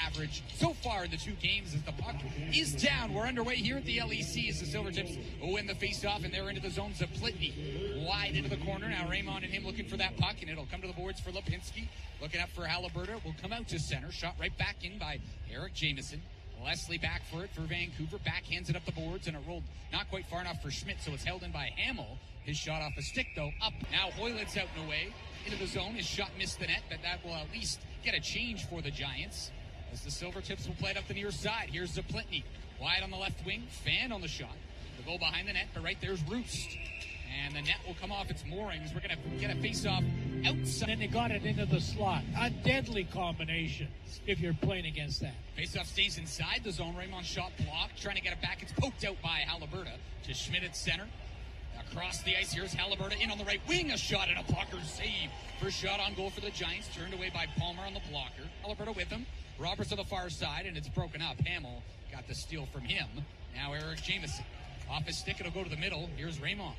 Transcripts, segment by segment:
average so far in the 2 games as the puck is down. We're underway here at the LEC as the Silvertips win the faceoff, and they're into the zone. Zaplitny wide into the corner. Now Rymon and him looking for that puck, and it'll come to the boards for Lipinski. Looking up for Halliburton. Will come out to center. Shot right back in by Eric Jamieson. Leslie back for it for Vancouver. Backhands it up the boards, and it rolled not quite far enough for Schmidt, so it's held in by Hamill. His shot off a stick, though, up. Now Hoylett's out and away into the zone. His shot missed the net, but that will at least get a change for the Giants as the Silvertips will play it up the near side. Here's Zaplitny. Wide on the left wing. Fan on the shot. The goal behind the net, but right there's Roost. And the net will come off its moorings. We're going to get a face-off outside. And they got it into the slot. A deadly combination if you're playing against that. Face-off stays inside the zone. Rymon shot blocked. Trying to get it back. It's poked out by Halliburton to Schmidt at center. Across the ice, here's Halliburton in on the right wing. A shot and a blocker save. First shot on goal for the Giants. Turned away by Palmer on the blocker. Halliburton with him. Roberts on the far side, and it's broken up. Hamill got the steal from him. Now Eric Jamieson. Off his stick, it'll go to the middle. Here's Rymon.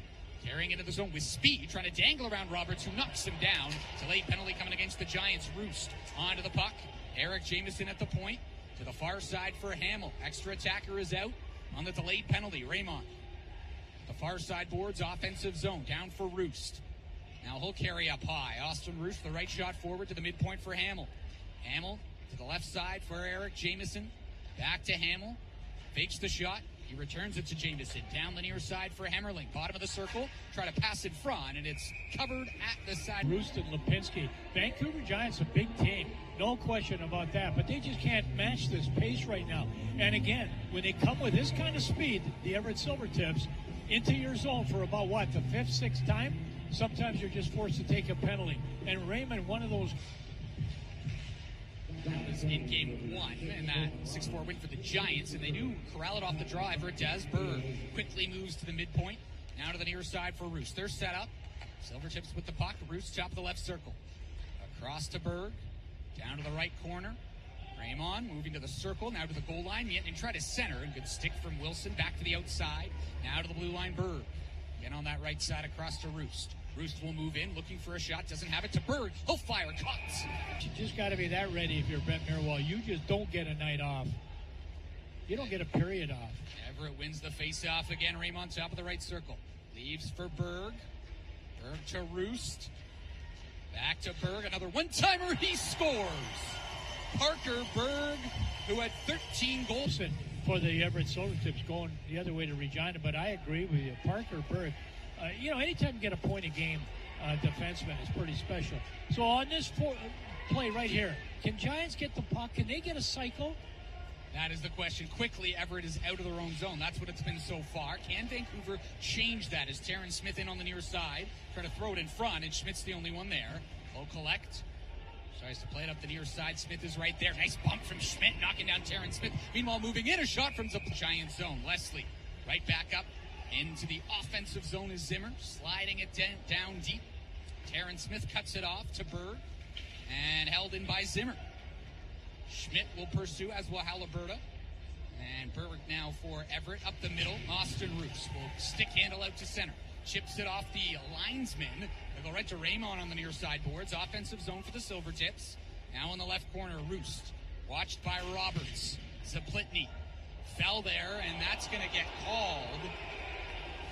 Carrying into the zone with speed, trying to dangle around Roberts, who knocks him down. Delayed penalty coming against the Giants. Roost onto the puck. Eric Jamieson at the point. To the far side for Hamill. Extra attacker is out on the delayed penalty. Rymon. The far side boards, offensive zone. Down for Roost. Now he'll carry up high. Austin Roost, the right shot forward to the midpoint for Hamill. Hamill to the left side for Eric Jamieson. Back to Hamill. Fakes the shot. He returns it to Jamieson. Down the near side for Hammerling. Bottom of the circle. Try to pass in front, and it's covered at the side. Roost and Lipinski. Vancouver Giants a big team. No question about that. But they just can't match this pace right now. And again, when they come with this kind of speed, the Everett Silvertips, into your zone for about, what, the 5th, 6th time? Sometimes you're just forced to take a penalty. And Raymond, one of those... That was in game 1, and that 6-4 win for the Giants, and they do corral it off the draw. Everett does. Berg quickly moves to the midpoint. Now to the near side for Roost. They're set up. Silvertips with the puck. Roost top of the left circle. Across to Berg. Down to the right corner. Rymon moving to the circle. Now to the goal line. And try to center. And good stick from Wilson. Back to the outside. Now to the blue line. Berg. Again on that right side across to Roost. Roost will move in, looking for a shot, doesn't have it to Berg. He'll fire, cuts. You just got to be that ready if you're Brett Mirwell. You just don't get a night off. You don't get a period off. Everett wins the face-off again. Rymon top of the right circle. Leaves for Berg. Berg to Roost. Back to Berg. Another one-timer. He scores. Parker Berg, who had 13 goals. For the Everett Silvertips going the other way to Regina, but I agree with you. Parker Berg. Anytime you get a point a game, defenseman is pretty special. So on this play right here, can Giants get the puck? Can they get a cycle? That is the question. Quickly, Everett is out of their own zone. That's what it's been so far. Can Vancouver change that? Is Terrence Smith in on the near side? Trying to throw it in front, and Schmidt's the only one there. He'll collect. Tries to play it up the near side. Smith is right there. Nice bump from Schmidt, knocking down Terrence Smith. Meanwhile, moving in, a shot from the Giant zone. Leslie, right back up. Into the offensive zone is Zimmer, sliding it down deep. Terrence Smith cuts it off to Berg, and held in by Zimmer. Schmidt will pursue, as will Halliburton. And Berg now for Everett up the middle. Austin Roost will stick handle out to center. Chips it off the linesman. They'll go right to Rymon on the near side boards. Offensive zone for the Silvertips. Now in the left corner, Roost. Watched by Roberts. Zaplitny fell there, and that's going to get called.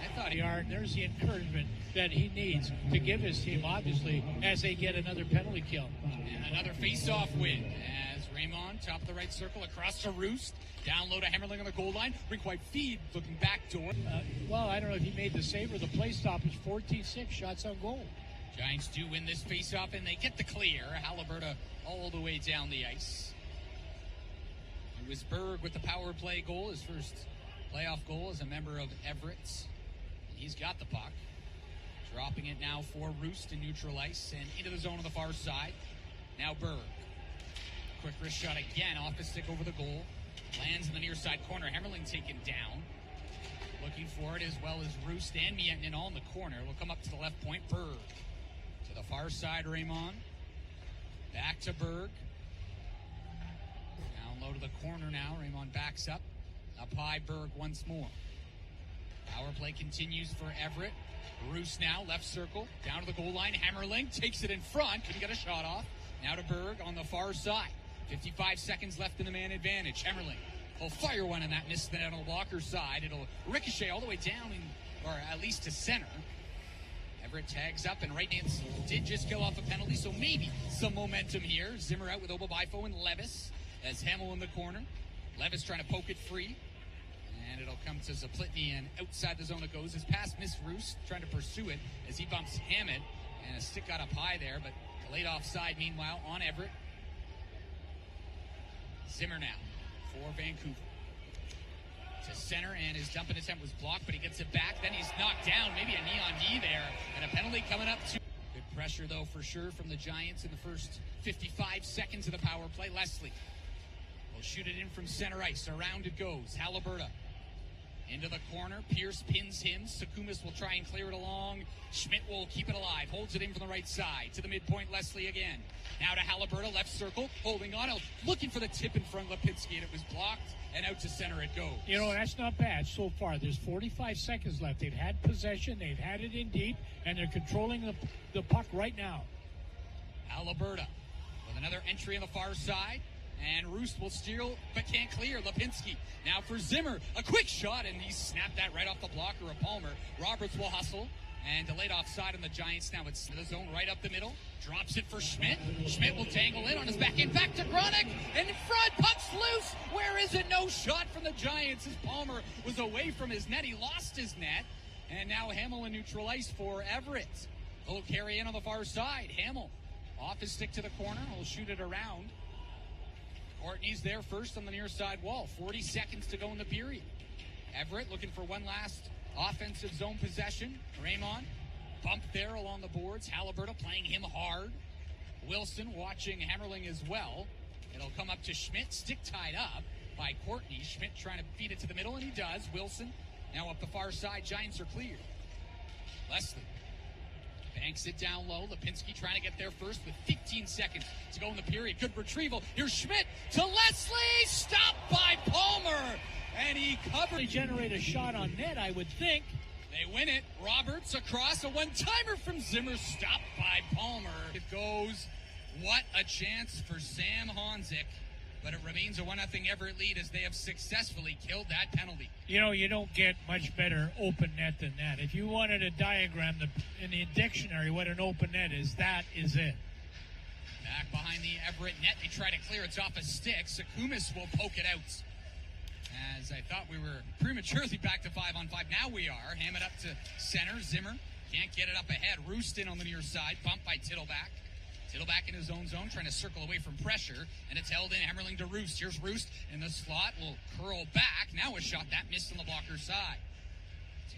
I thought there's the encouragement that he needs to give his team, obviously, as they get another penalty kill. And another face-off win as Rymon, top of the right circle, across to Roost. Down low to Hammerling on the goal line. Rinkwide feed, looking back door. I don't know if he made the save or the play stop. Is 14-6 shots on goal. Giants do win this face-off, and they get the clear. Halliburton all the way down the ice. It was Berg with the power play goal, his first playoff goal as a member of Everett's. He's got the puck. Dropping it now for Roost in neutral ice and into the zone on the far side. Now Berg. Quick wrist shot again off the stick over the goal. Lands in the near side corner. Hammerling taken down. Looking for it as well as Roost and Miettinen all in the corner. Will come up to the left point. Berg. To the far side, Rymon. Back to Berg. Down low to the corner now. Rymon backs up. Up high, Berg once more. Power play continues for Everett. Roost now, left circle, down to the goal line. Hammerling takes it in front. Couldn't get a shot off. Now to Berg on the far side. 55 seconds left in the man advantage. Hemmerling will fire one, and that missed the net on the blocker side. It'll ricochet all the way down, or at least to center. Everett tags up, and right Nance did just kill off a penalty, so maybe some momentum here. Zimmer out with Obabifo and Levis as Hamill in the corner. Levis trying to poke it free, and it'll come to Zaplitny, and outside the zone it goes. His pass missed Roos, trying to pursue it as he bumps Hammett, and a stick got up high there, but delayed offside meanwhile on Everett. Zimmer now for Vancouver. To center, and his dumping attempt was blocked, but he gets it back. Then he's knocked down, maybe a knee-on-knee there, and a penalty coming up. Good pressure, though, for sure from the Giants in the first 55 seconds of the power play. Leslie will shoot it in from center ice. Around it goes. Haliburta into the corner. Pierce pins him. Sakumis will try and clear it along. Schmidt will keep it alive. Holds it in from the right side. To the midpoint, Leslie again. Now to Haliburta, left circle. Holding on. Looking for the tip in front of Lipinski, and it was blocked. And out to center it goes. You know, that's not bad so far. There's 45 seconds left. They've had possession. They've had it in deep. And they're controlling the puck right now. Haliburta with another entry on the far side. And Roost will steal, but can't clear. Lipinski now for Zimmer. A quick shot, and he snapped that right off the blocker of Palmer. Roberts will hustle. And delayed offside on the Giants. Now it's the zone right up the middle. Drops it for Schmidt. Schmidt will tangle in on his back end. Back to Gronick. And in front. Puck's loose. Where is it? No shot from the Giants as Palmer was away from his net. He lost his net. And now Hamill in neutral ice for Everett. He'll carry in on the far side. Hamill off his stick to the corner. He'll shoot it around. Courtney's there first on the near side wall. 40 seconds to go in the period. Everett looking for one last offensive zone possession. Rymon bumped there along the boards. Haliburta playing him hard. Wilson watching Hemmerling as well. It'll come up to Schmidt, stick tied up by Courtney. Schmidt trying to feed it to the middle, and he does. Wilson now up the far side. Giants are clear. Leslie banks it down low. Lipinski trying to get there first with 15 seconds to go in the period. Good retrieval. Here's Schmidt to Leslie. Stopped by Palmer. And he covered. They generate a shot on net, I would think. They win it. Roberts across. A one-timer from Zimmer. Stopped by Palmer. It goes. What a chance for Sam Honzik. But it remains a 1-0 Everett lead as they have successfully killed that penalty. You know, you don't get much better open net than that. If you wanted a diagram in the dictionary what an open net is, that is it. Back behind the Everett net. They try to clear it off a stick. Sakumis will poke it out. As I thought we were prematurely back to 5-on-5. Now we are. Ham it up to center. Zimmer can't get it up ahead. Roost in on the near side. Bumped by Tittleback. Tittleback in his own zone, trying to circle away from pressure. And it's held in. Hemmerling to Roost. Here's Roost in the slot. Will curl back. Now a shot that missed on the blocker side.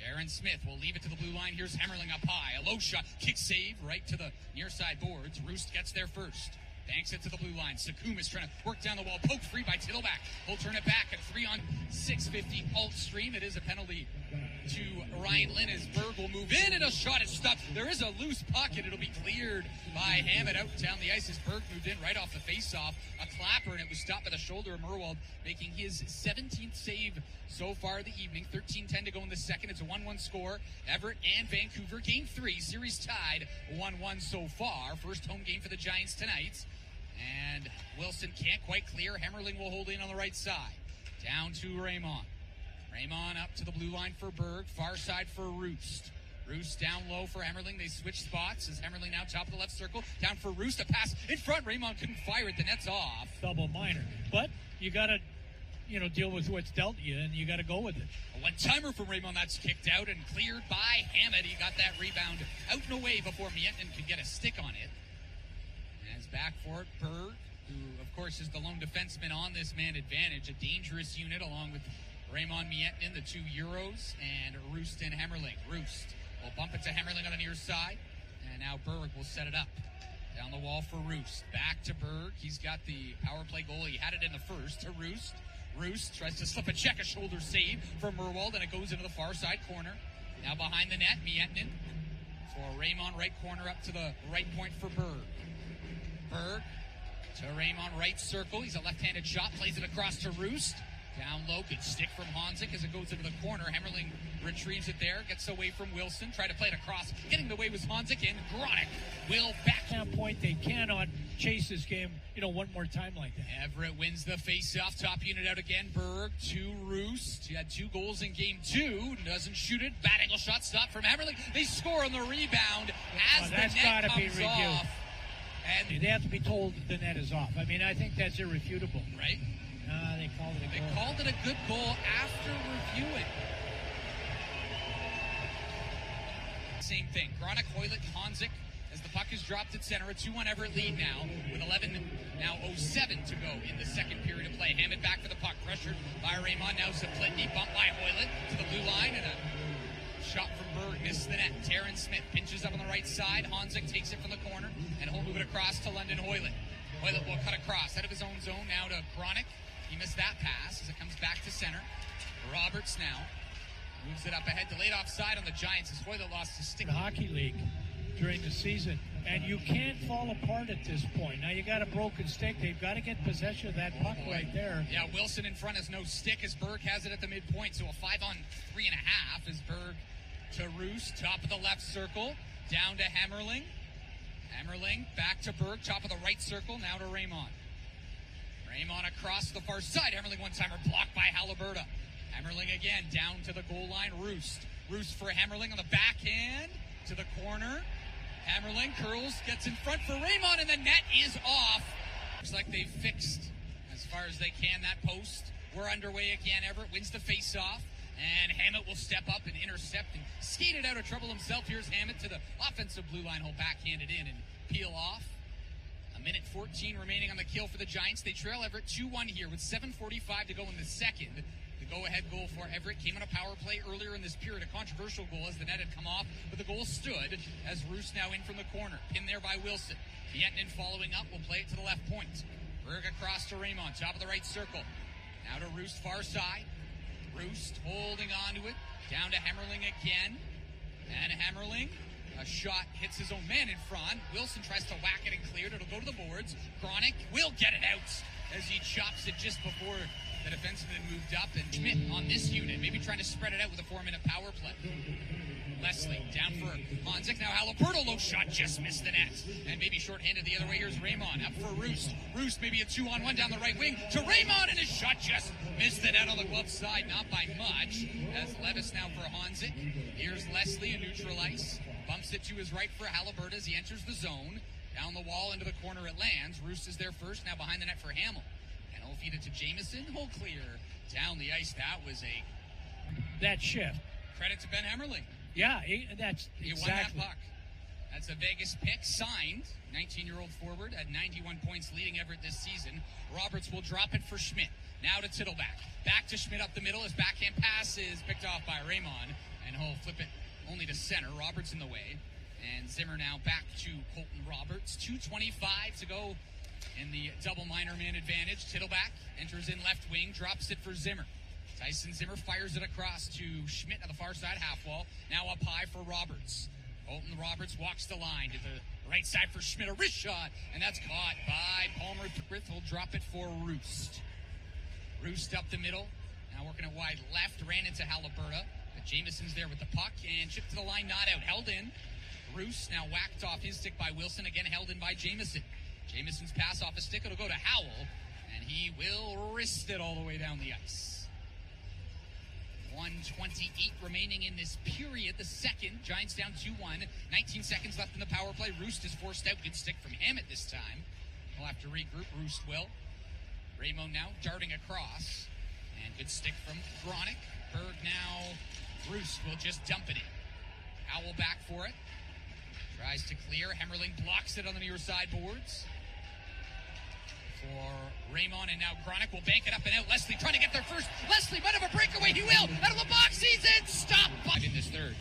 Aaron Smith will leave it to the blue line. Here's Hemmerling up high. A low shot. Kick save right to the near side boards. Roost gets there first. Banks it to the blue line. Sakumis trying to work down the wall. Poked free by Tittleback. He'll turn it back at 3-on-650 alt stream. It is a penalty to Ryan Lynn as Berg will move in, and a shot is stopped. There is a loose puck, and it'll be cleared by Hammett out down the ice as Berg moved in right off the face-off. A clapper, and it was stopped by the shoulder of Merwald, making his 17th save so far of the evening. 13-10 to go in the second. It's a 1-1 score. Everett and Vancouver. Game 3, series tied 1-1 so far. First home game for the Giants tonight. And Wilson can't quite clear. Hemmerling will hold in on the right side. Down to Rymon. Rymon up to the blue line for Berg. Far side for Roost. Roost down low for Hemmerling. They switch spots as Hemmerling now top of the left circle. Down for Roost. A pass in front. Rymon couldn't fire it. The net's off. Double minor. But you got to, deal with what's dealt you, and you got to go with it. A one-timer from Rymon. That's kicked out and cleared by Hammett. He got that rebound out and away before Miettinen could get a stick on it. Back for it, Berg, who, of course, is the lone defenseman on this man advantage. A dangerous unit along with Raymond Miettinen, the 2 Euros, and Roost and Hemmerling. Roost will bump it to Hemmerling on the near side, and now Berg will set it up. Down the wall for Roost. Back to Berg. He's got the power play goal. He had it in the first to Roost. Roost tries to slip a check, a shoulder save from Merwald, and it goes into the far side corner. Now behind the net, Miettinen for Raymond, right corner up to the right point for Berg. Berg to Rymon, right circle. He's a left-handed shot. Plays it across to Roost. Down low, good stick from Honzik as it goes into the corner. Hemmerling retrieves it there, gets away from Wilson, try to play it across. Getting away was Honzik, and Gronick will back. At that point, they cannot chase this game, one more time like that. Everett wins the face-off. Top unit out again. Berg to Roost. He had 2 goals in game 2. Doesn't shoot it. Bad angle shot stop from Hemmerling. They score on the rebound as the net comes off. And they have to be told the net is off. I mean, I think that's irrefutable. Right? They called it a goal. They called it a good goal after reviewing. Same thing. Gronick, Hoylett, Honzik as the puck is dropped at center. A 2-1 Everett lead now with 11:07 to go in the second period of play. Hammond back for the puck. Pressured by Rymon. Now Zaplitny bumped by Hoylett to the blue line, and a shot from Berg missed the net. Terrence Smith pinches up on the right side. Honzik takes it from the corner, and he'll move it across to London Hoylett. Hoylett will cut across out of his own zone now to Gronick. He missed that pass as it comes back to center. Roberts now moves it up ahead. Delayed offside on the Giants as Hoylett lost his stick. The hockey league during the season, and you can't fall apart at this point. Now you got a broken stick. They've got to get possession of that puck right there. Yeah, Wilson in front has no stick as Berg has it at the midpoint. So a 5-on-3.5 as Berg to Roos, top of the left circle, down to Hemmerling. Hemmerling back to Berg, top of the right circle, now to Rymon. Rymon across the far side. Hemmerling one-timer blocked by Haliburta. Hemmerling again down to the goal line. Roost for Hemmerling on the backhand to the corner. Hemmerling curls, gets in front for Rymon, and the net is off. Looks like they've fixed as far as they can that post. We're underway again. Everett wins the face-off, and Hammett will step up and intercept and skate it out of trouble himself. Here's Hammett to the offensive blue line. He'll backhand it in and peel off. 1:14 remaining on the kill for the Giants. They trail Everett 2-1 here with 7:45 to go in the second. The go-ahead goal for Everett came on a power play earlier in this period. A controversial goal as the net had come off, but the goal stood as Roos now in from the corner. Pinned there by Wilson. Vietnin following up will play it to the left point. Berg across to Rymon, top of the right circle. Now to Roost, far side. Roost holding on to it. Down to Hemmerling again. And Hemmerling, a shot hits his own man in front. Wilson tries to whack it and clear it. It'll go to the boards. Gronick will get it out as he chops it just before the defenseman moved up. And Schmidt on this unit, maybe trying to spread it out with a 4-minute power play. Leslie down for Honzik. Now Haliburta, low shot, just missed the net. And maybe shorthanded the other way. Here's Rymon up for Roost. Roost maybe a 2-on-1 down the right wing to Rymon, and his shot just missed the net on the glove side, not by much. As Levis now for Honzik. Here's Leslie in neutral ice. Bumps it to his right for Haliburta as he enters the zone. Down the wall into the corner it lands. Roost is there first, now behind the net for Hamill. And he'll feed it to Jamieson. He'll clear down the ice. That was that shift. Credit to Ben Hemmerling. Yeah, that's he exactly. won that puck. That's a Vegas pick, signed. 19-year-old forward at 91 points, leading Everett this season. Roberts will drop it for Schmidt. Now to Tittleback. Back to Schmidt up the middle. His backhand pass is picked off by Rymon, and he'll flip it only to center. Roberts in the way. And Zimmer now back to Colton Roberts. 2:25 to go in the double minor man advantage. Tittleback enters in left wing, drops it for Zimmer. Tyson Zimmer fires it across to Schmidt on the far side half wall. Now up high for Roberts. Colton Roberts walks the line to the right side for Schmidt. A wrist shot, and that's caught by Palmer. Frith will drop it for Roost. Roost up the middle. Now working it wide left. Ran into Haliburta. But Jamieson's there with the puck and chipped to the line, not out. Held in. Roost now whacked off his stick by Wilson. Again held in by Jamieson. Jamieson's pass off a stick. It'll go to Howell. And he will wrist it all the way down the ice. 1:28 remaining in this period. The second. Giants down 2-1. 19 seconds left in the power play. Roost is forced out. Good stick from Hammett this time. We'll have to regroup. Roost will. Rymon now darting across. And good stick from Gronick. Berg now. Roost will just dump it in. Howell back for it. Tries to clear. Hemmerling blocks it on the near side boards. For Rymon, and now Gronick will bank it up and out. Leslie trying to get there first. Leslie might have a breakaway. He will. Out of the box. He's in. Stop. In this third.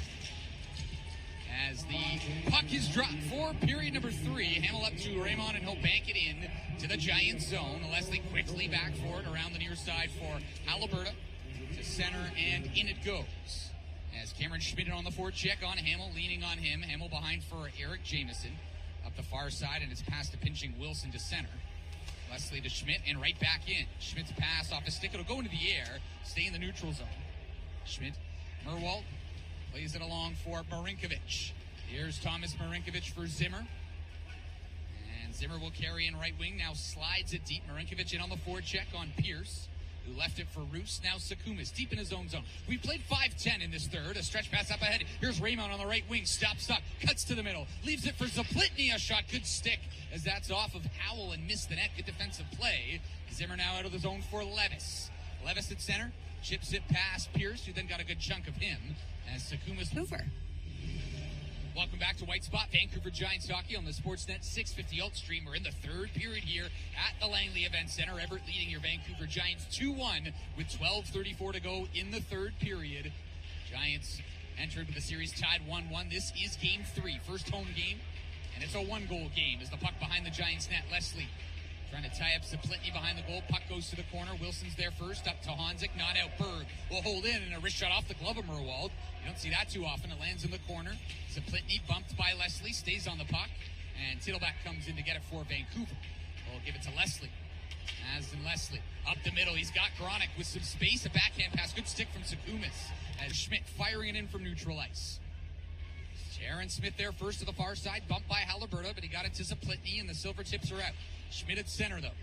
As the puck is dropped for period number 3. Hamill up to Rymon, and he'll bank it in to the Giants zone. Leslie quickly back for it around the near side for Haliburta. To center, and in it goes. As Cameron Schmidt on the forecheck on Hamill, leaning on him. Hamill behind for Eric Jamieson. Up the far side, and it's past to pinching Wilson to center. Leslie to Schmidt and right back in. Schmidt's pass off a stick. It'll go into the air. Stay in the neutral zone. Schmidt. Merwald plays it along for Marinkovic. Here's Thomas Marinkovic for Zimmer. And Zimmer will carry in right wing. Now slides it deep. Marinkovic in on the forecheck on Pierce, who left it for Roos. Now Sakumas deep in his own zone. We played 5-10 in this third. A stretch pass up ahead. Here's Rymon on the right wing. Stops up. Cuts to the middle. Leaves it for Zaplitny. A shot. Good stick as that's off of Howell and missed the net. Good defensive play. Zimmer now out of the zone for Levis. Levis at center. Chips it past Pierce, who then got a good chunk of him as Sakumas Hoover. Welcome back to White Spot, Vancouver Giants hockey on the Sportsnet 650 Alt Stream. We're in the third period here at the Langley Event Center. Everett leading your Vancouver Giants 2-1 with 12:34 to go in the third period. Giants entered with the series tied 1-1. This is game 3, first home game, and it's a one-goal game as the puck behind the Giants net. Leslie trying to tie up Zaplitny behind the goal. Puck goes to the corner. Wilson's there first. Up to Honzik. Not out. Berg will hold in, and a wrist shot off the glove of Merwald. You don't see that too often. It lands in the corner. Zaplitny bumped by Leslie. Stays on the puck. And Tittleback comes in to get it for Vancouver. We'll give it to Leslie. As in Leslie. Up the middle. He's got Gronick with some space. A backhand pass. Good stick from Sakumas. As Schmidt firing it in from neutral ice. Aaron Smith there first to the far side. Bumped by Haliburton, but he got it to Zaplitny, and the Silvertips are out. Schmidt at center, though.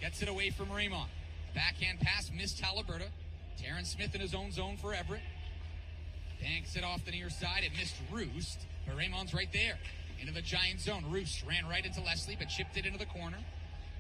Gets it away from Rymon. Backhand pass missed Haliburton. Terrence Smith in his own zone for Everett. Banks it off the near side. It missed Roost, but Raymon's right there. Into the Giant zone. Roost ran right into Leslie, but chipped it into the corner.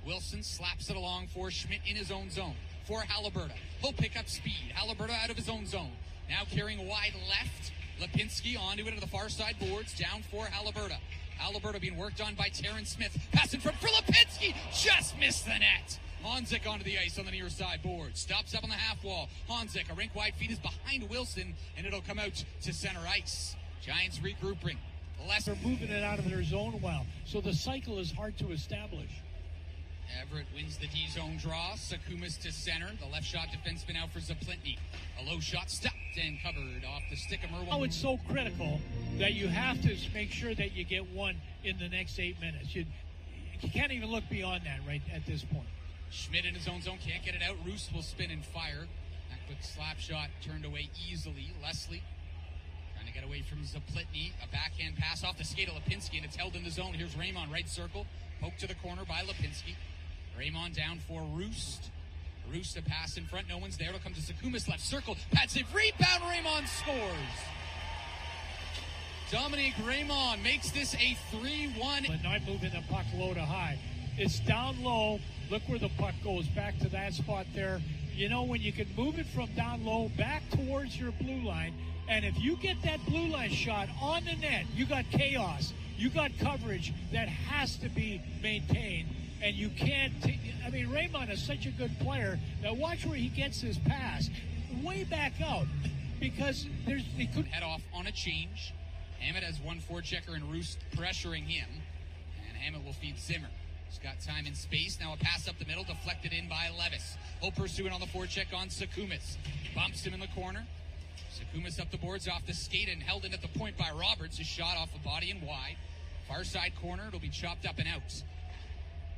Wilson slaps it along for Schmidt in his own zone. For Haliburton. He'll pick up speed. Haliburton out of his own zone. Now carrying wide left. Lipinski onto it to the far side boards. Down for Haliburton. Haliburton being worked on by Terrence Smith. Passing from Lipinski. Just missed the net. Honzik onto the ice on the near side board. Stops up on the half wall. Honzik, a rink wide feed is behind Wilson, and it'll come out to center ice. Giants regrouping. They're moving it out of their zone well, so the cycle is hard to establish. Everett wins the D-zone draw. Sakumas to center. The left shot defenseman out for Zaplitny. A low shot stopped and covered off the stick of Merwald. Oh, it's so critical that you have to make sure that you get one in the next 8 minutes. You can't even look beyond that right at this point. Schmidt in his own zone, can't get it out. Roos will spin and fire. That quick slap shot turned away easily. Leslie trying to get away from Zaplitny. A backhand pass off the skate of Lipinski, and it's held in the zone. Here's Rymon, right circle. Poked to the corner by Lipinski. Rymon down for Roost. Roost a pass in front. No one's there. It'll come to Sakumas, left circle. Pad save, rebound. Rymon scores. Dominik Rymon makes this a 3-1. But not moving the puck low to high. It's down low. Look where the puck goes. Back to that spot there. You know, when you can move it from down low back towards your blue line, and if you get that blue line shot on the net, you got chaos. You got coverage that has to be maintained. And you can't, Rymon is such a good player. Now watch where he gets his pass. Way back out. Because they could head off on a change. Hammett has one forechecker and Roos pressuring him. And Hammett will feed Zimmer. He's got time and space. Now a pass up the middle, deflected in by Levis. He'll pursue it on the forecheck on Sakumas. Bumps him in the corner. Sakumas up the boards off the skate and held in at the point by Roberts. A shot off the body and wide. Far side corner, it'll be chopped up and out.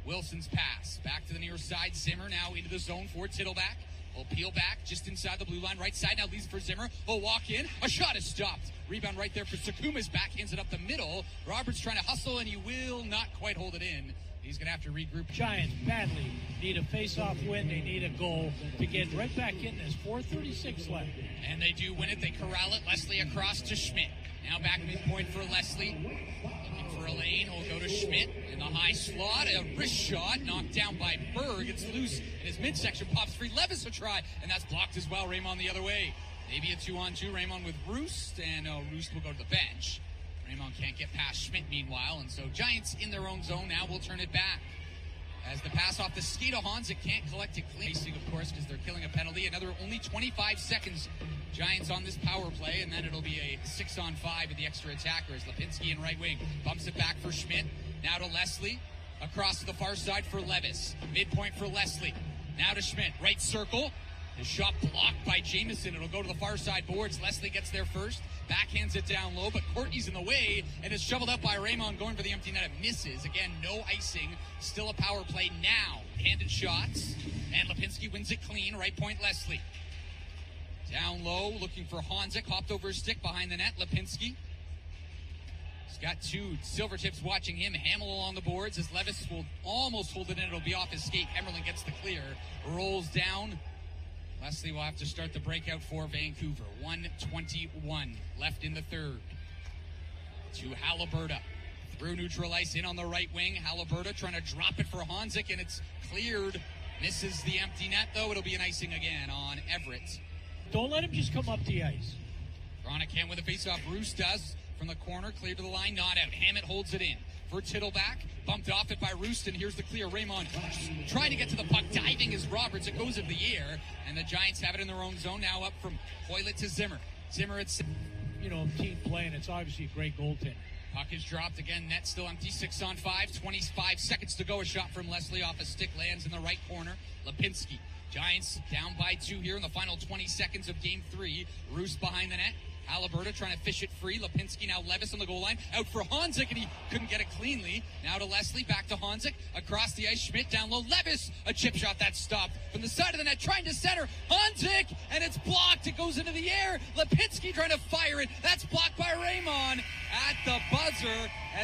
Wilson's pass. Back to the near side. Zimmer now into the zone for Tittleback. Will peel back just inside the blue line. Right side now leaves for Zimmer. He'll walk in. A shot is stopped. Rebound right there for Sakumas. Backhands it up the middle. Roberts trying to hustle, and he will not quite hold it in. He's going to have to regroup. Giants badly need a face-off win. They need a goal to get right back in this. 4:36 left. And they do win it. They corral it. Leslie across to Schmidt. Now back midpoint for Leslie. Looking for a lane. Will go to Schmidt in the high slot. A wrist shot knocked down by Berg. It's loose in his midsection. Pops free. Levis a try. And that's blocked as well. Rymon the other way. Maybe a 2-on-2. Rymon with Roost. And Roost will go to the bench. Rymon can't get past Schmidt meanwhile. And so Giants in their own zone now will turn it back. As the pass off the skate of Honzik can't collect it clean. Racing, of course, because they're killing a penalty. Another only 25 seconds. Giants on this power play, and then it'll be a 6-on-5 with the extra attackers. Lipinski in right wing. Bumps it back for Schmidt. Now to Leslie. Across to the far side for Levis. Midpoint for Leslie. Now to Schmidt. Right circle. The shot blocked by Jamieson. It'll go to the far side boards. Leslie gets there first. Backhands it down low, but Courtney's in the way, and it's shoveled up by Rymon going for the empty net. It misses. Again, no icing. Still a power play now. Handed shots. And Lipinski wins it clean. Right point, Leslie. Down low, looking for Honzik. Hopped over his stick behind the net. Lipinski. He's got two Silvertips watching him. Hamill along the boards as Levis will almost hold it in. It'll be off his skate. Emerlin gets the clear. Rolls down. Leslie will have to start the breakout for Vancouver. 1:21 left in the third. To Haliburta. Through neutral ice, in on the right wing. Haliburta trying to drop it for Honzik, and it's cleared. Misses the empty net, though. It'll be an icing again on Everett. Don't let him just come up the ice. Veronica with a faceoff. Roos does from the corner. Clear to the line, not out. Hammett holds it in. For Tittleback, bumped off it by Rooston. Here's the clear. Rymon trying to get to the puck. Diving is Roberts. It goes in the air, and the Giants have it in their own zone. Now up from Hoylett to Zimmer. Zimmer at... Team play, and it's obviously a great goaltender. Puck is dropped again. Net still empty. 6-on-5. 25 seconds to go. A shot from Leslie off a stick. Lands in the right corner. Lipinski. Giants down by 2 here in the final 20 seconds of Game 3. Roos behind the net. Haliburta trying to fish it free. Lipinski now Levis on the goal line. Out for Honzik, and he couldn't get it cleanly. Now to Leslie. Back to Honzik. Across the ice. Schmidt down low. Levis. A chip shot that stopped from the side of the net. Trying to center. Honzik, and it's blocked. It goes into the air. Lipinski trying to fire it. That's blocked by Rymon at the buzzer.